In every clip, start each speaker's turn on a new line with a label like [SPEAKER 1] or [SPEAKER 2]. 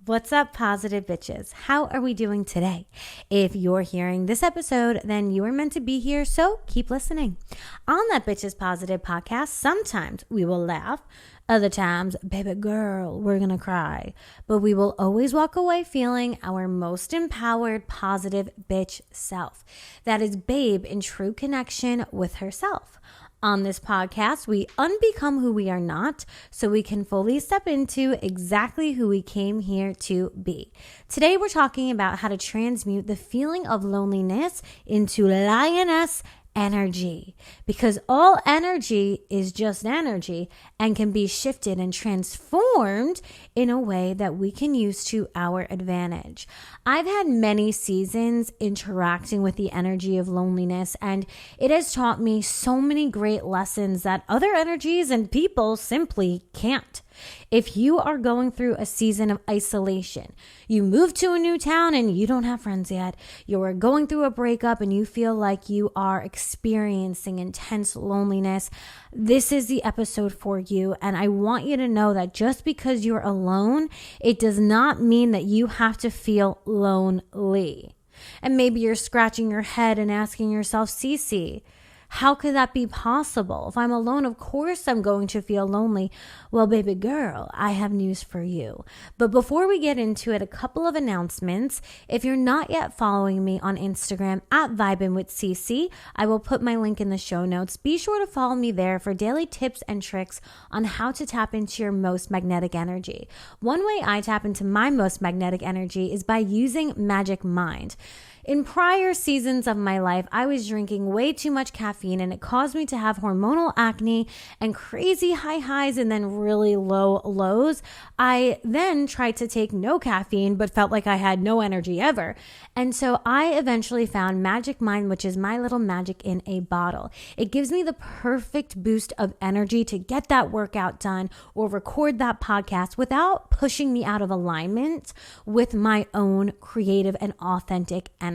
[SPEAKER 1] What's up, positive bitches? How are we doing today? If you're hearing this episode, then you are meant to be here, so keep listening. On that Bitches Positive podcast, sometimes we will laugh, other times, baby girl, we're gonna cry. But we will always walk away feeling our most empowered, positive bitch self. That is babe in true connection with herself. On this podcast, we unbecome who we are not so we can fully step into exactly who we came here to be. Today, we're talking about how to transmute the feeling of loneliness into lioness energy, because all energy is just energy and can be shifted and transformed in a way that we can use to our advantage. I've had many seasons interacting with the energy of loneliness, and it has taught me so many great lessons that other energies and people simply can't. If you are going through a season of isolation, you moved to a new town and you don't have friends yet, you are going through a breakup and you feel like you are experiencing intense loneliness, this is the episode for you. And I want you to know that just because you're alone, it does not mean that you have to feel lonely. And maybe you're scratching your head and asking yourself, CiiCii, how could that be possible? If I'm alone, of course I'm going to feel lonely. Well, baby girl, I have news for you. But before we get into it, a couple of announcements. If you're not yet following me on Instagram at Vibin with CiiCii, I will put my link in the show notes. Be sure to follow me there for daily tips and tricks on how to tap into your most magnetic energy. One way I tap into my most magnetic energy is by using Magic Mind. In prior seasons of my life, I was drinking way too much caffeine and it caused me to have hormonal acne and crazy high highs and then really low lows. I then tried to take no caffeine but felt like I had no energy ever. And so I eventually found Magic Mind, which is my little magic in a bottle. It gives me the perfect boost of energy to get that workout done or record that podcast without pushing me out of alignment with my own creative and authentic energy.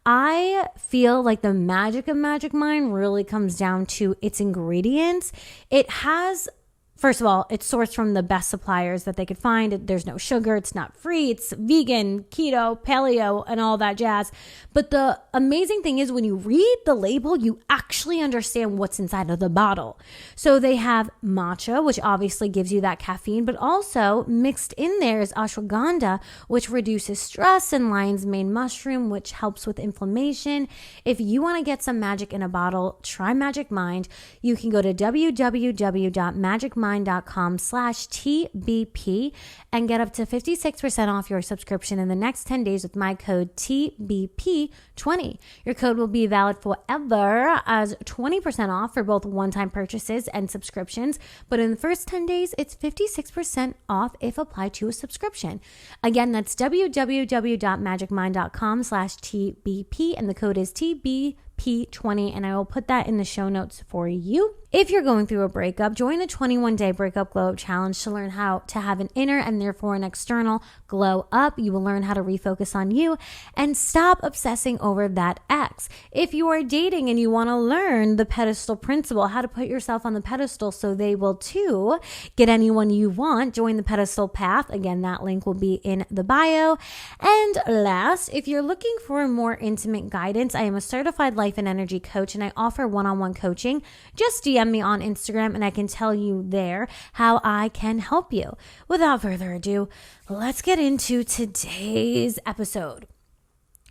[SPEAKER 1] I feel like the magic of Magic Mind really comes down to its ingredients. It has, first of all, it's sourced from the best suppliers that they could find. There's no sugar. It's not free. It's vegan, keto, paleo, and all that jazz. But the amazing thing is when you read the label, you actually understand what's inside of the bottle. So they have matcha, which obviously gives you that caffeine, but also mixed in there is ashwagandha, which reduces stress, and lion's mane mushroom, which helps with inflammation. If you want to get some magic in a bottle, try Magic Mind. You can go to www.magicmind.com/TBP and get up to 56% off your subscription in the next 10 days with my code TBP20. Your code will be valid forever as 20% off for both one-time purchases and subscriptions. But in the first 10 days, it's 56% off if applied to a subscription. Again, that's www.magicmind.com/TBP and the code is TBP20, and I will put that in the show notes for you. If you're going through a breakup, join the 21-day Breakup Glow Up Challenge to learn how to have an inner and therefore an external glow up. You will learn how to refocus on you and stop obsessing over that ex. If you are dating and you want to learn the pedestal principle, how to put yourself on the pedestal so they will too get anyone you want, join the pedestal path. Again, that link will be in the bio. And last, if you're looking for more intimate guidance, I am a certified life and energy coach and I offer one-on-one coaching. Just DM me on Instagram and I can tell you there how I can help you. Without further ado, let's get into today's episode.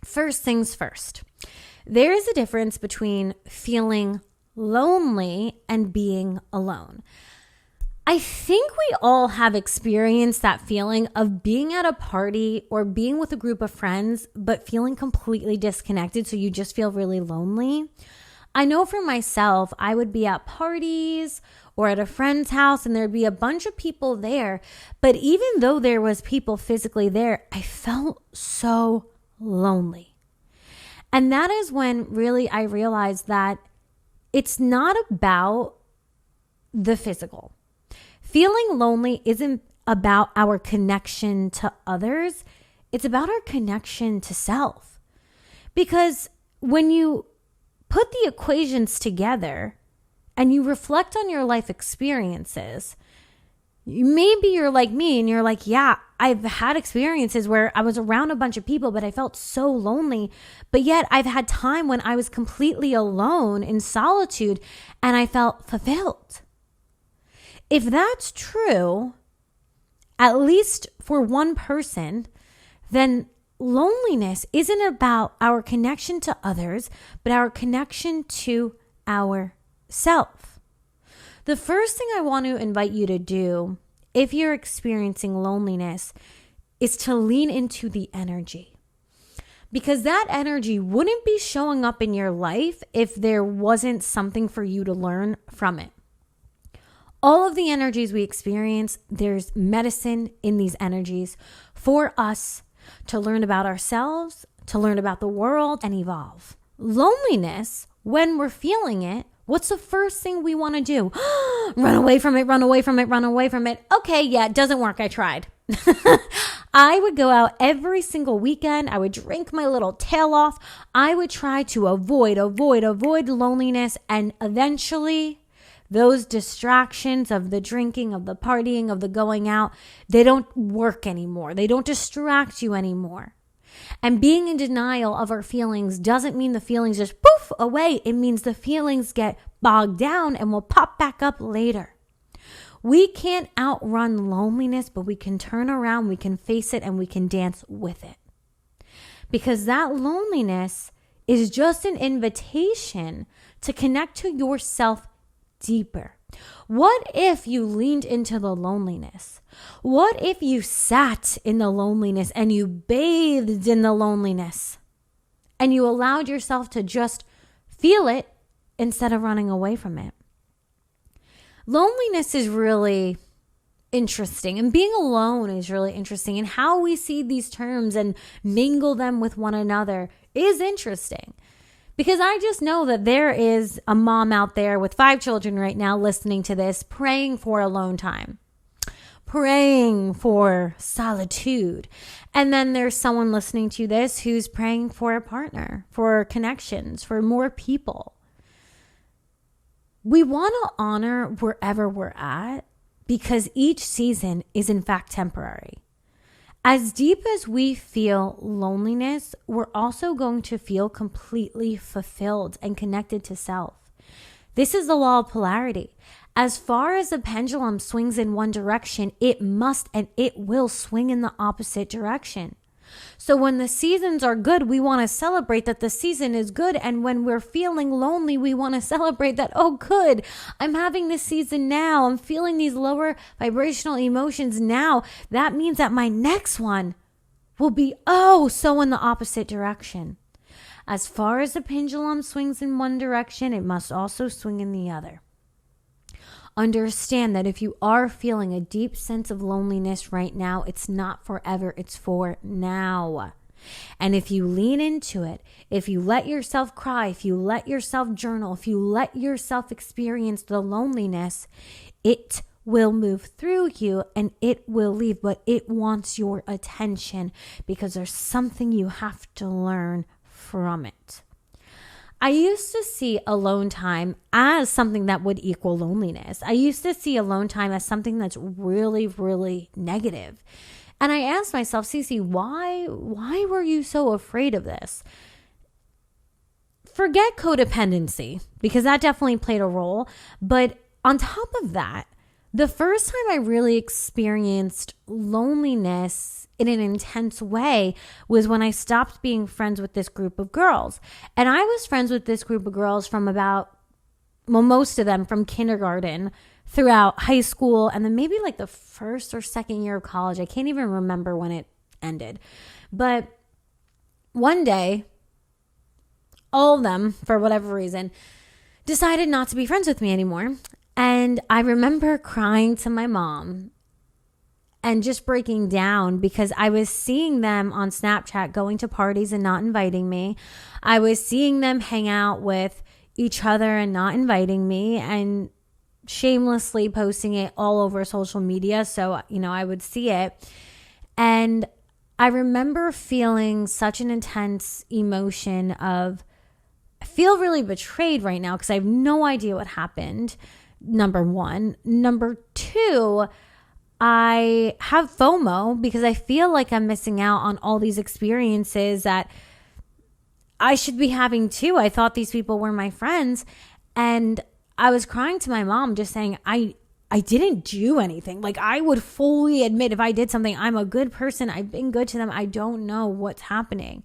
[SPEAKER 1] First things first, there is a difference between feeling lonely and being alone. I think we all have experienced that feeling of being at a party or being with a group of friends, but feeling completely disconnected, so you just feel really lonely. I know for myself, I would be at parties or at a friend's house and there'd be a bunch of people there. But even though there was people physically there, I felt so lonely. And that is when really I realized that it's not about the physical. Feeling lonely isn't about our connection to others. It's about our connection to self. Because when you put the equations together and you reflect on your life experiences, Maybe you're like me and you're like, yeah, I've had experiences where I was around a bunch of people, but I felt so lonely. But yet I've had time when I was completely alone in solitude and I felt fulfilled. If that's true, at least for one person, then loneliness isn't about our connection to others, but our connection to ourself. The first thing I want to invite you to do if you're experiencing loneliness is to lean into the energy. Because that energy wouldn't be showing up in your life if there wasn't something for you to learn from it. All of the energies we experience, there's medicine in these energies for us to learn about ourselves, to learn about the world, and evolve. Loneliness, when we're feeling it, what's the first thing we want to do? Run away from it, run away from it, run away from it. Okay, yeah, it doesn't work. I tried. I would go out every single weekend. I would drink my little tail off. I would try to avoid loneliness. And eventually, those distractions of the drinking, of the partying, of the going out, they don't work anymore. They don't distract you anymore. And being in denial of our feelings doesn't mean the feelings just poof away. It means the feelings get bogged down and will pop back up later. We can't outrun loneliness, but we can turn around, we can face it, and we can dance with it. Because that loneliness is just an invitation to connect to yourself deeper. What if you leaned into the loneliness? What if you sat in the loneliness and you bathed in the loneliness and you allowed yourself to just feel it instead of running away from it? Loneliness is really interesting, and being alone is really interesting, and how we see these terms and mingle them with one another is interesting. Because I just know that there is a mom out there with 5 children right now listening to this, praying for alone time, praying for solitude. And then there's someone listening to this who's praying for a partner, for connections, for more people. We want to honor wherever we're at because each season is in fact temporary. As deep as we feel loneliness, we're also going to feel completely fulfilled and connected to self. This is the law of polarity. As far as the pendulum swings in one direction, it must and it will swing in the opposite direction. So when the seasons are good, we want to celebrate that the season is good. And when we're feeling lonely, we want to celebrate that, oh, good, I'm having this season now. I'm feeling these lower vibrational emotions now. That means that my next one will be, oh, so in the opposite direction. As far as the pendulum swings in one direction, it must also swing in the other. Understand that if you are feeling a deep sense of loneliness right now, it's not forever, it's for now. And if you lean into it, if you let yourself cry, if you let yourself journal, if you let yourself experience the loneliness, it will move through you and it will leave, but it wants your attention because there's something you have to learn from it. I used to see alone time as something that would equal loneliness. I used to see alone time as something that's really, really negative. And I asked myself, CiiCii, why were you so afraid of this? Forget codependency, because that definitely played a role. But on top of that, the first time I really experienced loneliness in an intense way was when I stopped being friends with this group of girls. And I was friends with this group of girls from most of them from kindergarten throughout high school, and then maybe like the first or second year of college. I can't even remember when it ended. But one day, all of them, for whatever reason, decided not to be friends with me anymore. And I remember crying to my mom and just breaking down because I was seeing them on Snapchat going to parties and not inviting me. I was seeing them hang out with each other and not inviting me, and shamelessly posting it all over social media. So, I would see it. And I remember feeling such an intense emotion of, I feel really betrayed right now because I have no idea what happened. Number one. Number two, I have FOMO because I feel like I'm missing out on all these experiences that I should be having too. I thought these people were my friends, and I was crying to my mom just saying, I didn't do anything. Like, I would fully admit if I did something, I'm a good person. I've been good to them. I don't know what's happening.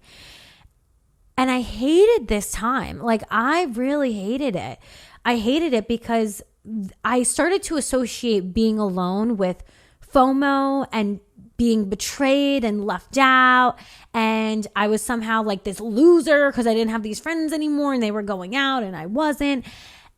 [SPEAKER 1] And I hated this time. Like, I really hated it. I hated it because I started to associate being alone with FOMO and being betrayed and left out. And I was somehow like this loser because I didn't have these friends anymore and they were going out and I wasn't.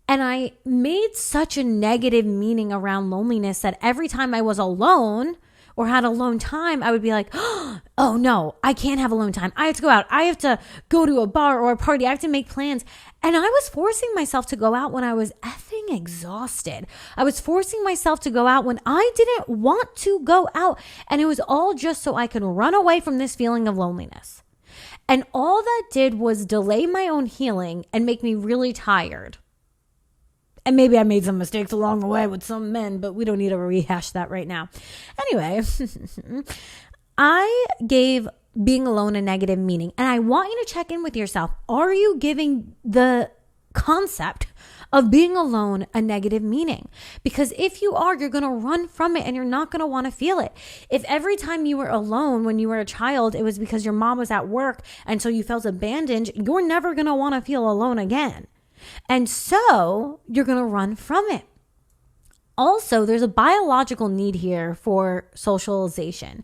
[SPEAKER 1] And I made such a negative meaning around loneliness that every time I was alone or had alone time, I would be like, oh no, I can't have alone time. I have to go out. I have to go to a bar or a party. I have to make plans. And I was forcing myself to go out when I was effing exhausted. I was forcing myself to go out when I didn't want to go out. And it was all just so I could run away from this feeling of loneliness. And all that did was delay my own healing and make me really tired. And maybe I made some mistakes along the way with some men, but we don't need to rehash that right now. Anyway, I gave being alone a negative meaning. And I want you to check in with yourself. Are you giving the concept of being alone a negative meaning? Because if you are, you're going to run from it and you're not going to want to feel it. If every time you were alone when you were a child, it was because your mom was at work and so you felt abandoned, you're never going to want to feel alone again. And so you're going to run from it. Also, there's a biological need here for socialization.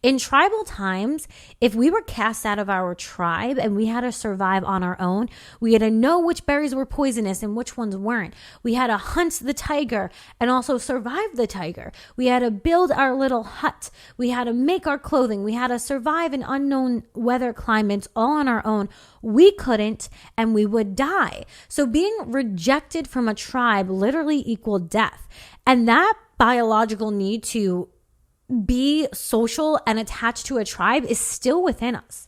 [SPEAKER 1] In tribal times, if we were cast out of our tribe and we had to survive on our own, we had to know which berries were poisonous and which ones weren't. We had to hunt the tiger and also survive the tiger. We had to build our little hut. We had to make our clothing. We had to survive in unknown weather climates all on our own. We couldn't, and we would die. So being rejected from a tribe literally equaled death. And that biological need to be social and attached to a tribe is still within us.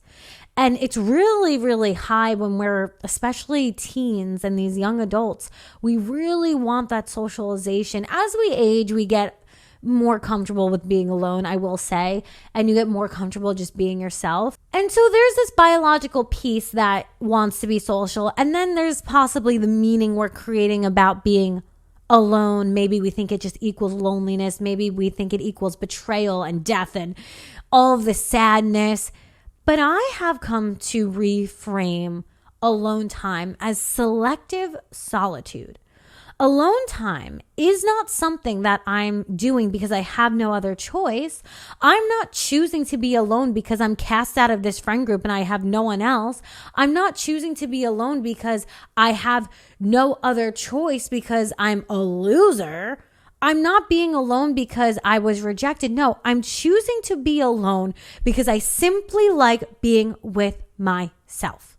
[SPEAKER 1] And it's really, really high when we're, especially teens and these young adults, we really want that socialization. As we age, we get more comfortable with being alone, I will say, and you get more comfortable just being yourself. And so there's this biological piece that wants to be social. And then there's possibly the meaning we're creating about being alone. Maybe we think it just equals loneliness. Maybe we think it equals betrayal and death and all of the sadness. But I have come to reframe alone time as selective solitude. Alone time is not something that I'm doing because I have no other choice. I'm not choosing to be alone because I'm cast out of this friend group and I have no one else. I'm not choosing to be alone because I have no other choice because I'm a loser. I'm not being alone because I was rejected. No, I'm choosing to be alone because I simply like being with myself.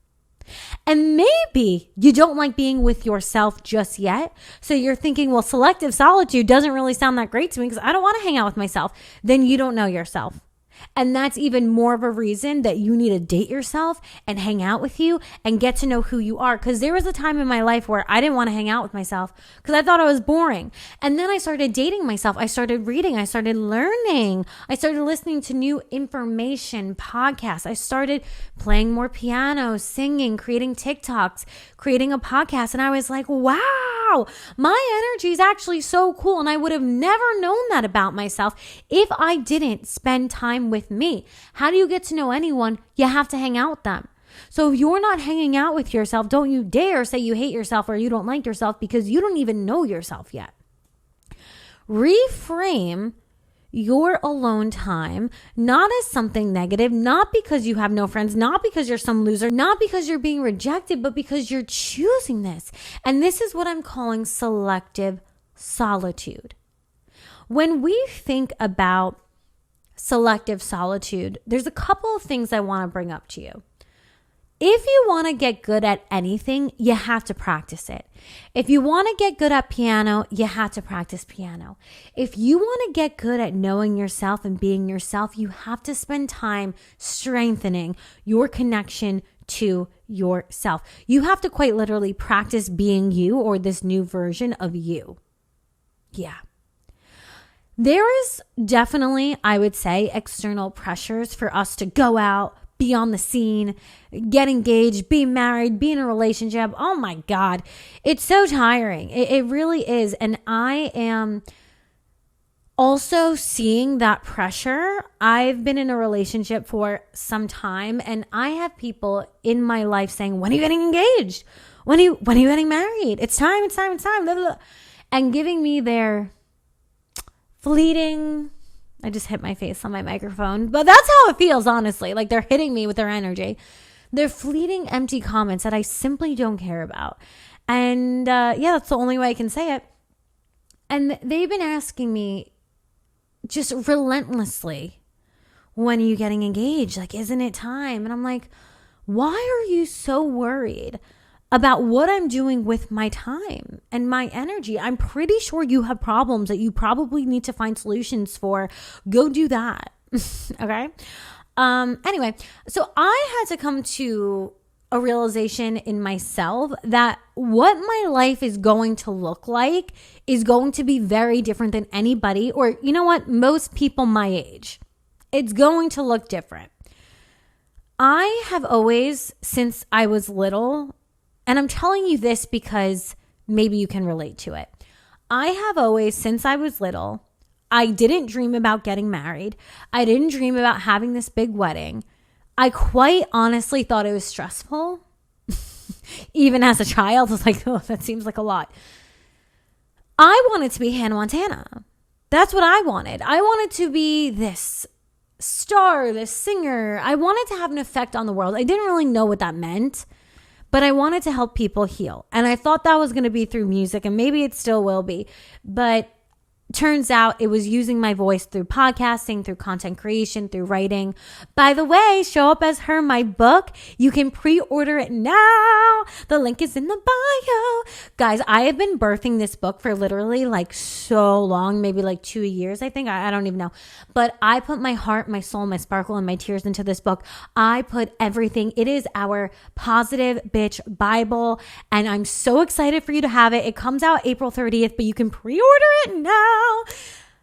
[SPEAKER 1] And maybe you don't like being with yourself just yet. So you're thinking, well, selective solitude doesn't really sound that great to me because I don't want to hang out with myself. Then you don't know yourself. And that's even more of a reason that you need to date yourself and hang out with you and get to know who you are. Because there was a time in my life where I didn't want to hang out with myself because I thought I was boring. And then I started dating myself. I started reading. I started learning. I started listening to new information, podcasts. I started playing more piano, singing, creating TikToks, creating a podcast. And I was like, wow, my energy is actually so cool. And I would have never known that about myself if I didn't spend time with me. How do you get to know anyone? You have to hang out with them. So if you're not hanging out with yourself, don't you dare say you hate yourself or you don't like yourself because you don't even know yourself yet. Reframe your alone time, not as something negative, not because you have no friends, not because you're some loser, not because you're being rejected, but because you're choosing this. And this is what I'm calling selective solitude. When we think about selective solitude, there's a couple of things I want to bring up to you. If you want to get good at anything, you have to practice it. If you want to get good at piano, you have to practice piano. If you want to get good at knowing yourself and being yourself, you have to spend time strengthening your connection to yourself. You have to quite literally practice being you or this new version of you. Yeah. There is definitely, I would say, external pressures for us to go out, be on the scene, get engaged, be married, be in a relationship. Oh my God. It's so tiring. It really is. And I am also seeing that pressure. I've been in a relationship for some time, and I have people in my life saying, when are you getting engaged? When are you getting married? It's time. Blah, blah, blah. And giving me their fleeting, I just hit my face on my microphone, but that's how it feels, honestly. Like they're hitting me with their energy. They're fleeting, empty comments that I simply don't care about. And that's the only way I can say it. And they've been asking me just relentlessly, when are you getting engaged? Like, isn't it time? And I'm like, why are you so worried about what I'm doing with my time and my energy? I'm pretty sure you have problems that you probably need to find solutions for. Go do that. Okay. Anyway, so I had to come to a realization in myself that what my life is going to look like is going to be very different than anybody, or you know what, most people my age. It's going to look different. I have always, since I was little, and I'm telling you this because maybe you can relate to it. I have always, since I was little, I didn't dream about getting married. I didn't dream about having this big wedding. I quite honestly thought it was stressful. Even as a child, I was like, oh, that seems like a lot. I wanted to be Hannah Montana. That's what I wanted. I wanted to be this star, this singer. I wanted to have an effect on the world. I didn't really know what that meant, but I wanted to help people heal. And I thought that was going to be through music, and maybe it still will be. But turns out it was using my voice through podcasting, through content creation, through writing. By the way, Show Up As Her, my book. You can pre-order it now. The link is in the bio. Guys, I have been birthing this book for literally like so long, maybe like 2 years, I think. I don't even know. But I put my heart, my soul, my sparkle, and my tears into this book. I put everything. It is our positive bitch Bible. And I'm so excited for you to have it. It comes out April 30th, but you can pre-order it now.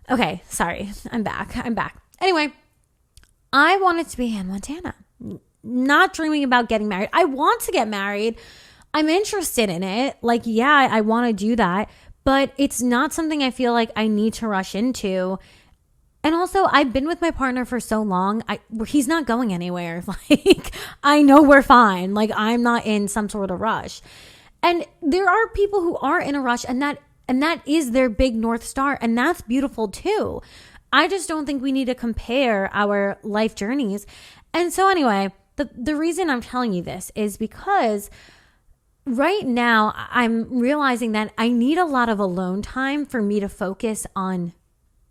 [SPEAKER 1] Okay, sorry. I'm back. Anyway, I wanted to be Hannah Montana. Not dreaming about getting married. I want to get married. I'm interested in it. Like, yeah, I want to do that. But it's not something I feel like I need to rush into. And also, I've been with my partner for so long. He's not going anywhere. Like, I know we're fine. Like, I'm not in some sort of rush. And there are people who are in a rush, and that is their big North Star. And that's beautiful too. I just don't think we need to compare our life journeys. And so anyway, the reason I'm telling you this is because right now I'm realizing that I need a lot of alone time for me to focus on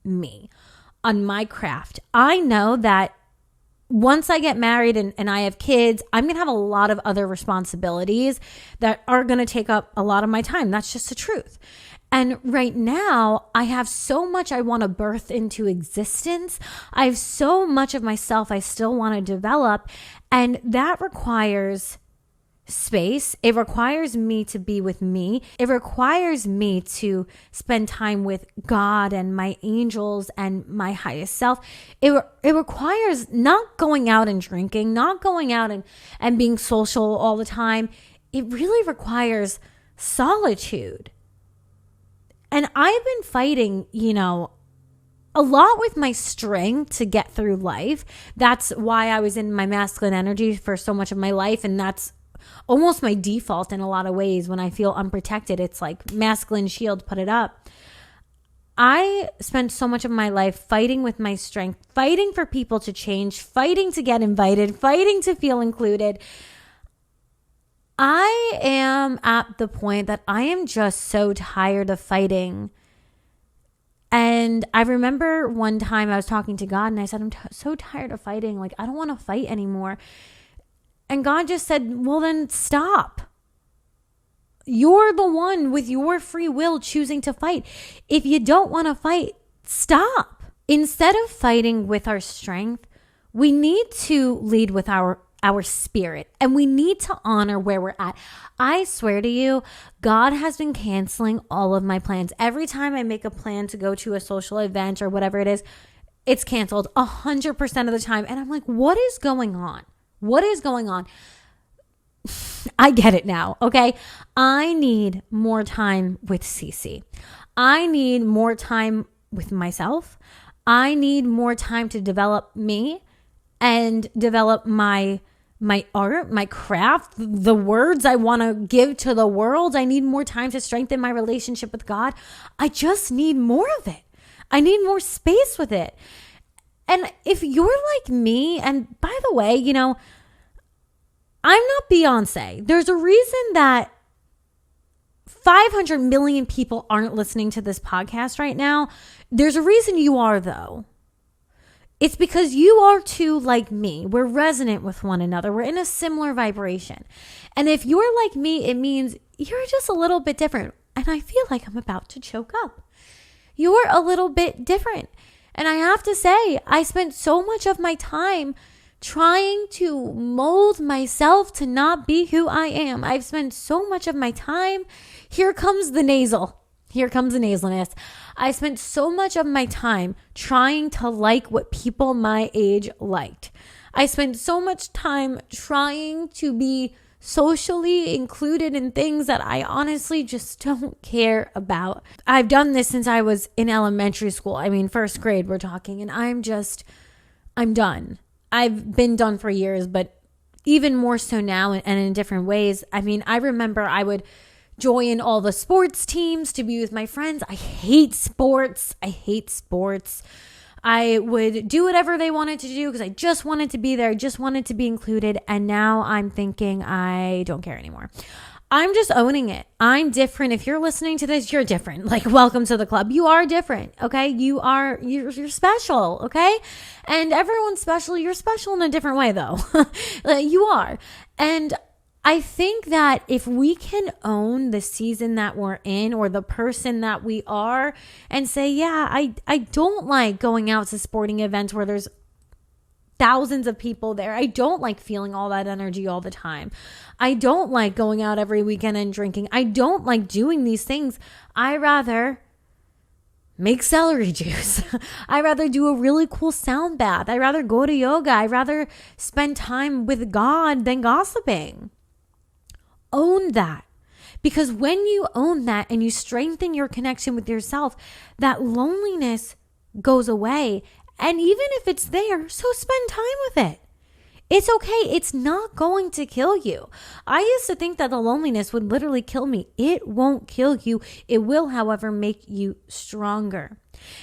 [SPEAKER 1] me, on my craft. I know that once I get married and I have kids, I'm going to have a lot of other responsibilities that are going to take up a lot of my time. That's just the truth. And right now, I have so much I want to birth into existence. I have so much of myself I still want to develop. And that requires space. It requires me to be with me. It requires me to spend time with God and my angels and my highest self. It requires not going out and drinking, not going out and being social all the time. It really requires solitude. And I've been fighting, a lot with my strength to get through life. That's why I was in my masculine energy for so much of my life. And that's almost my default in a lot of ways. When I feel unprotected, it's like masculine shield, put it up. I spent so much of my life fighting with my strength, fighting for people to change, fighting to get invited, fighting to feel included. I am at the point that I am just so tired of fighting. And I remember one time I was talking to God and I said, I'm so tired of fighting. Like, I don't want to fight anymore. And God just said, well, then stop. You're the one with your free will choosing to fight. If you don't want to fight, stop. Instead of fighting with our strength, we need to lead with our our spirit, and we need to honor where we're at. I swear to you, God has been canceling all of my plans. Every time I make a plan to go to a social event or whatever it is, it's canceled 100% of the time. And I'm like, what is going on? What is going on? I get it now. Okay. I need more time with CiiCii. I need more time with myself. I need more time to develop me and develop my art, my craft, the words I want to give to the world. I need more time to strengthen my relationship with God. I just need more of it. I need more space with it. And if you're like me, and by the way, you know, I'm not Beyonce. There's a reason that 500 million people aren't listening to this podcast right now. There's a reason you are, though. It's because you are too like me. We're resonant with one another. We're in a similar vibration. And if you're like me, it means you're just a little bit different. And I feel like I'm about to choke up. You're a little bit different. And I have to say, I spent so much of my time trying to mold myself to not be who I am. I've spent so much of my time. Here comes the nasal. Here comes the nasalness. I spent so much of my time trying to like what people my age liked. I spent so much time trying to be socially included in things that I honestly just don't care about. I've done this since I was in elementary school. I mean, first grade we're talking, and I'm done. I've been done for years, but even more so now and in different ways. I mean, I remember I would join all the sports teams to be with my friends. I hate sports. I would do whatever they wanted to do because I just wanted to be there. I just wanted to be included. And now I'm thinking I don't care anymore. I'm just owning it. I'm different. If you're listening to this, you're different. Like, welcome to the club. You are different. Okay. You're special. Okay. And everyone's special. You're special in a different way though. You are. And I think that if we can own the season that we're in or the person that we are and say, yeah, I don't like going out to sporting events where there's thousands of people there. I don't like feeling all that energy all the time. I don't like going out every weekend and drinking. I don't like doing these things. I rather make celery juice. I rather do a really cool sound bath. I rather go to yoga. I rather spend time with God than gossiping. Own that. Because when you own that and you strengthen your connection with yourself, that loneliness goes away. And even if it's there, so spend time with it. It's okay. It's not going to kill you. I used to think that the loneliness would literally kill me. It won't kill you. It will, however, make you stronger.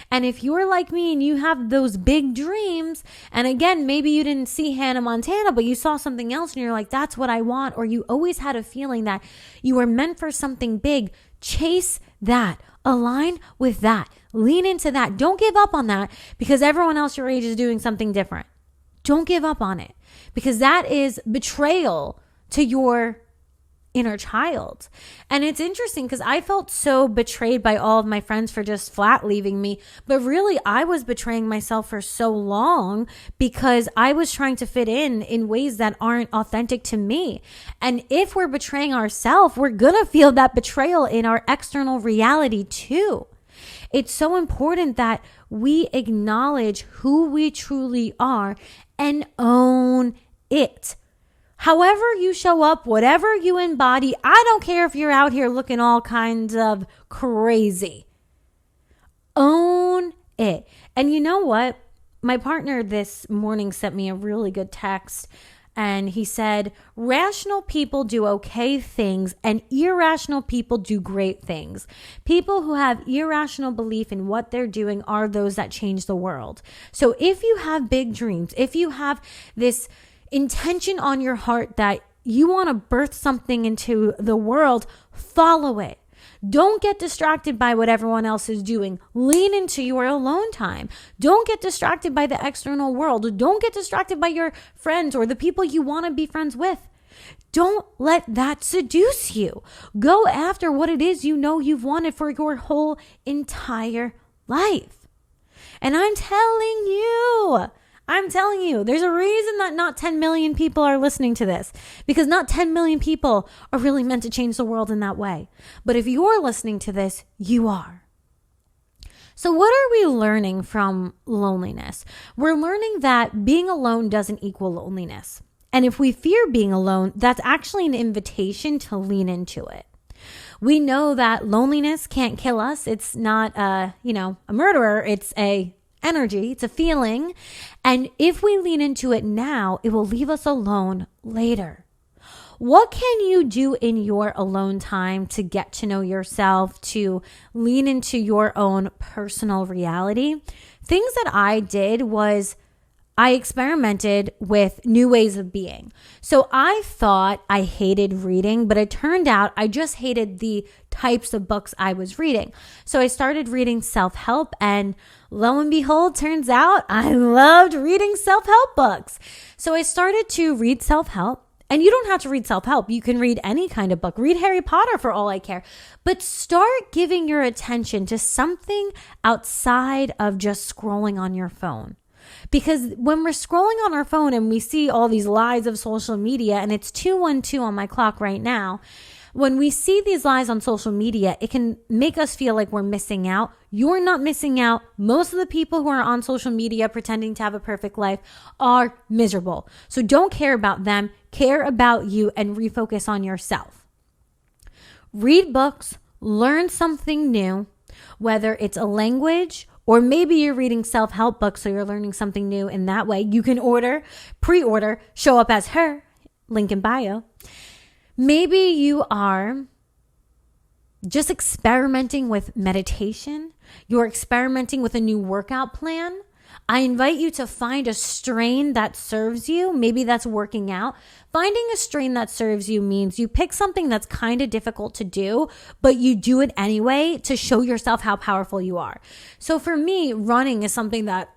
[SPEAKER 1] And if you're like me and you have those big dreams, and again, maybe you didn't see Hannah Montana, but you saw something else and you're like, that's what I want. Or you always had a feeling that you were meant for something big. Chase that. Align with that. Lean into that. Don't give up on that because everyone else your age is doing something different. Don't give up on it because that is betrayal to your inner child. And it's interesting because I felt so betrayed by all of my friends for just flat leaving me. But really, I was betraying myself for so long because I was trying to fit in ways that aren't authentic to me. And if we're betraying ourselves, we're going to feel that betrayal in our external reality too. It's so important that we acknowledge who we truly are and own it. However you show up, whatever you embody, I don't care if you're out here looking all kinds of crazy. Own it. And you know what? My partner this morning sent me a really good text. And he said, rational people do okay things and irrational people do great things. People who have irrational belief in what they're doing are those that change the world. So if you have big dreams, if you have this intention on your heart that you want to birth something into the world, follow it. Don't get distracted by what everyone else is doing. Lean into your alone time. Don't get distracted by the external world. Don't get distracted by your friends or the people you want to be friends with. Don't let that seduce you. Go after what it is you know you've wanted for your whole entire life. And I'm telling you, I'm telling you, there's a reason that not 10 million people are listening to this, because not 10 million people are really meant to change the world in that way. But if you're listening to this, you are. So what are we learning from loneliness? We're learning that being alone doesn't equal loneliness. And if we fear being alone, that's actually an invitation to lean into it. We know that loneliness can't kill us. It's not a murderer. It's a energy. It's a feeling. And if we lean into it now, it will leave us alone later. What can you do in your alone time to get to know yourself, to lean into your own personal reality? Things that I did was I experimented with new ways of being. So I thought I hated reading, but it turned out I just hated the types of books I was reading. So I started reading self-help, and lo and behold, turns out I loved reading self-help books. So I started to read self-help. And you don't have to read self-help. You can read any kind of book. Read Harry Potter for all I care. But start giving your attention to something outside of just scrolling on your phone. Because when we're scrolling on our phone and we see all these lies of social media, and it's 2:12 on my clock right now, when we see these lies on social media, it can make us feel like we're missing out. You're not missing out. Most of the people who are on social media pretending to have a perfect life are miserable. So don't care about them. Care about you and refocus on yourself. Read books, learn something new, whether it's a language or maybe you're reading self-help books, so you're learning something new in that way. You can pre-order, show up as her, link in bio. Maybe you are just experimenting with meditation. You're experimenting with a new workout plan. I invite you to find a strain that serves you. Maybe that's working out. Finding a strain that serves you means you pick something that's kind of difficult to do, but you do it anyway to show yourself how powerful you are. So for me, running is something that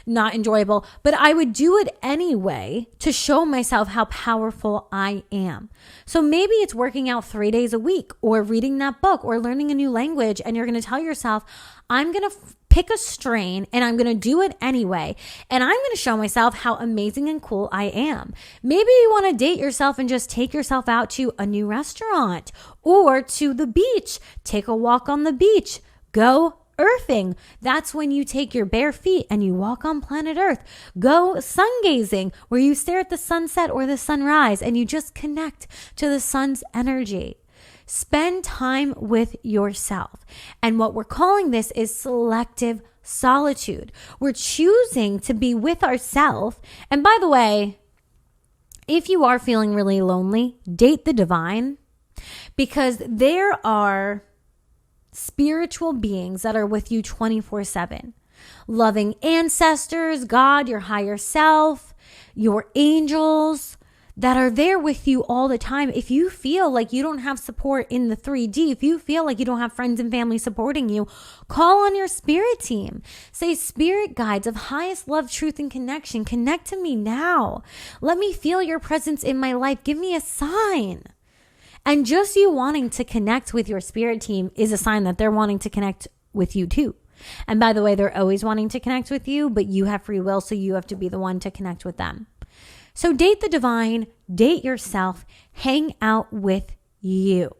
[SPEAKER 1] not enjoyable, but I would do it anyway to show myself how powerful I am. So maybe it's working out 3 days a week, or reading that book, or learning a new language, and you're going to tell yourself, I'm going to pick a strain and I'm going to do it anyway. And I'm going to show myself how amazing and cool I am. Maybe you want to date yourself and just take yourself out to a new restaurant or to the beach. Take a walk on the beach. Go earthing. That's when you take your bare feet and you walk on planet Earth. Go sun gazing, where you stare at the sunset or the sunrise and you just connect to the sun's energy. Spend time with yourself. And what we're calling this is selective solitude. We're choosing to be with ourselves. And by the way, if you are feeling really lonely, date the divine, because there are spiritual beings that are with you 24/7. Loving ancestors, God, your higher self, your angels, that are there with you all the time. If you feel like you don't have support in the 3D, if you feel like you don't have friends and family supporting you, call on your spirit team. Say, spirit guides of highest love, truth, and connection, connect to me now. Let me feel your presence in my life. Give me a sign. And just you wanting to connect with your spirit team is a sign that they're wanting to connect with you too. And by the way, they're always wanting to connect with you, but you have free will, so you have to be the one to connect with them. So date the divine, date yourself, hang out with you.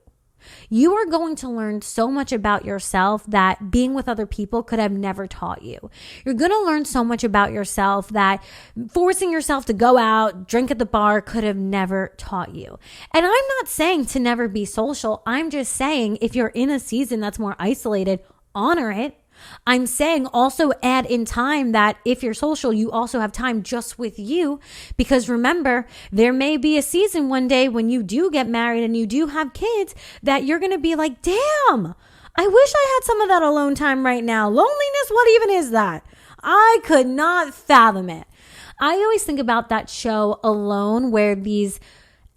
[SPEAKER 1] You are going to learn so much about yourself that being with other people could have never taught you. You're going to learn so much about yourself that forcing yourself to go out, drink at the bar could have never taught you. And I'm not saying to never be social. I'm just saying if you're in a season that's more isolated, honor it. I'm saying also add in time that if you're social, you also have time just with you. Because remember, there may be a season one day when you do get married and you do have kids that you're going to be like, damn, I wish I had some of that alone time right now. Loneliness, what even is that? I could not fathom it. I always think about that show Alone, where these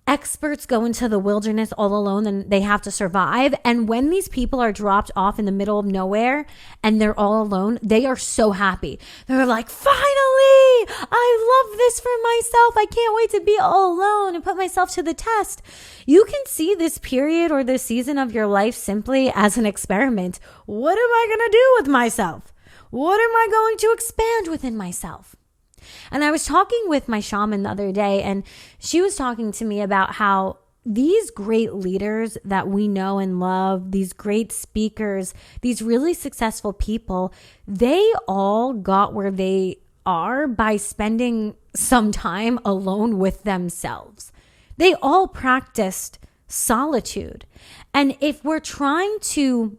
[SPEAKER 1] experts go into the wilderness all alone and they have to survive. And when these people are dropped off in the middle of nowhere and they're all alone, they are so happy. They're like, finally, I love this for myself. I can't wait to be all alone and put myself to the test. You can see this period or this season of your life simply as an experiment. What am I going to do with myself? What am I going to expand within myself? And I was talking with my shaman the other day, and she was talking to me about how these great leaders that we know and love, these great speakers, these really successful people, they all got where they are by spending some time alone with themselves. They all practiced solitude. And if we're trying to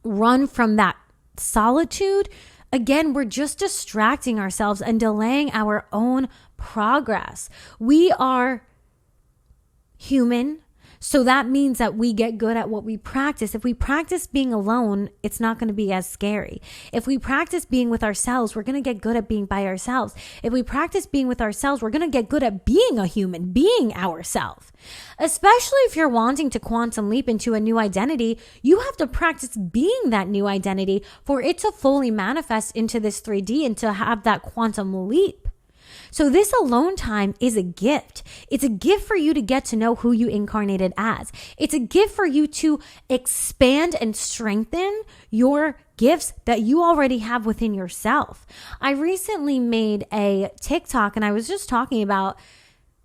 [SPEAKER 1] run from that solitude, again, we're just distracting ourselves and delaying our own progress. We are human. So that means that we get good at what we practice. If we practice being alone, it's not going to be as scary. If we practice being with ourselves, we're going to get good at being by ourselves. If we practice being with ourselves, we're going to get good at being a human, being ourselves. Especially if you're wanting to quantum leap into a new identity, you have to practice being that new identity for it to fully manifest into this 3D and to have that quantum leap. So this alone time is a gift. It's a gift for you to get to know who you incarnated as. It's a gift for you to expand and strengthen your gifts that you already have within yourself. I recently made a TikTok and I was just talking about,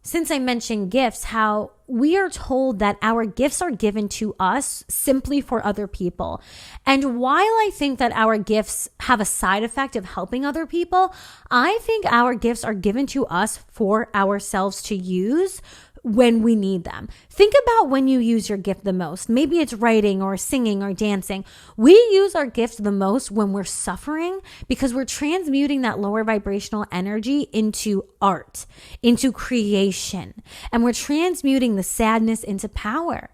[SPEAKER 1] since I mentioned gifts, how we are told that our gifts are given to us simply for other people. And while I think that our gifts have a side effect of helping other people, I think our gifts are given to us for ourselves to use when we need them. Think about when you use your gift the most. Maybe it's writing or singing or dancing. We use our gifts the most when we're suffering because we're transmuting that lower vibrational energy into art, into creation, and we're transmuting the sadness into power.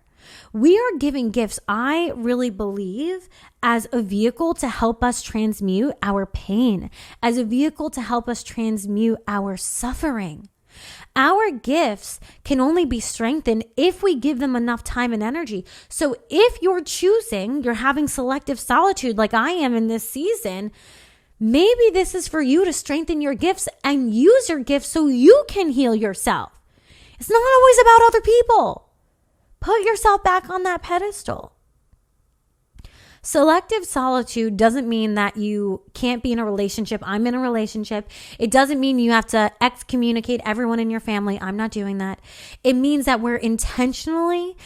[SPEAKER 1] We are giving gifts, I really believe, as a vehicle to help us transmute our pain, as a vehicle to help us transmute our suffering. Our gifts can only be strengthened if we give them enough time and energy. So if you're having selective solitude like I am in this season, maybe this is for you to strengthen your gifts and use your gifts so you can heal yourself. It's not always about other people. Put yourself back on that pedestal. Selective solitude doesn't mean that you can't be in a relationship. I'm in a relationship. It doesn't mean you have to excommunicate everyone in your family. I'm not doing that. It means that we're intentionally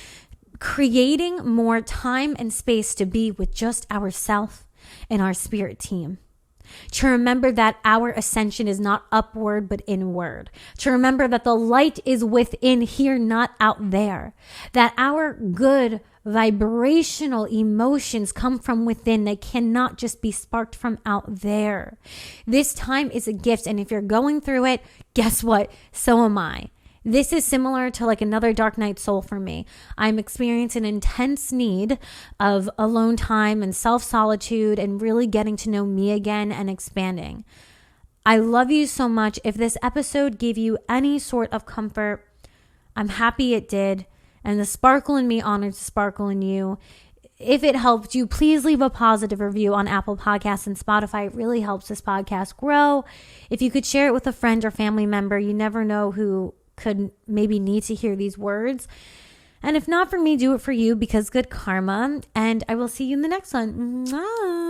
[SPEAKER 1] creating more time and space to be with just ourself and our spirit team. To remember that our ascension is not upward, but inward. To remember that the light is within here, not out there. That our good vibrational emotions come from within. They cannot just be sparked from out there. This time is a gift. And if you're going through it, guess what? So am I. This is similar to like another dark night soul for me. I'm experiencing an intense need of alone time and self-solitude and really getting to know me again and expanding. I love you so much. If this episode gave you any sort of comfort, I'm happy it did. And the sparkle in me honors the sparkle in you. If it helped you, please leave a positive review on Apple Podcasts and Spotify. It really helps this podcast grow. If you could share it with a friend or family member, you never know who could maybe need to hear these words. And if not for me, do it for you because good karma. And I will see you in the next one. Mwah.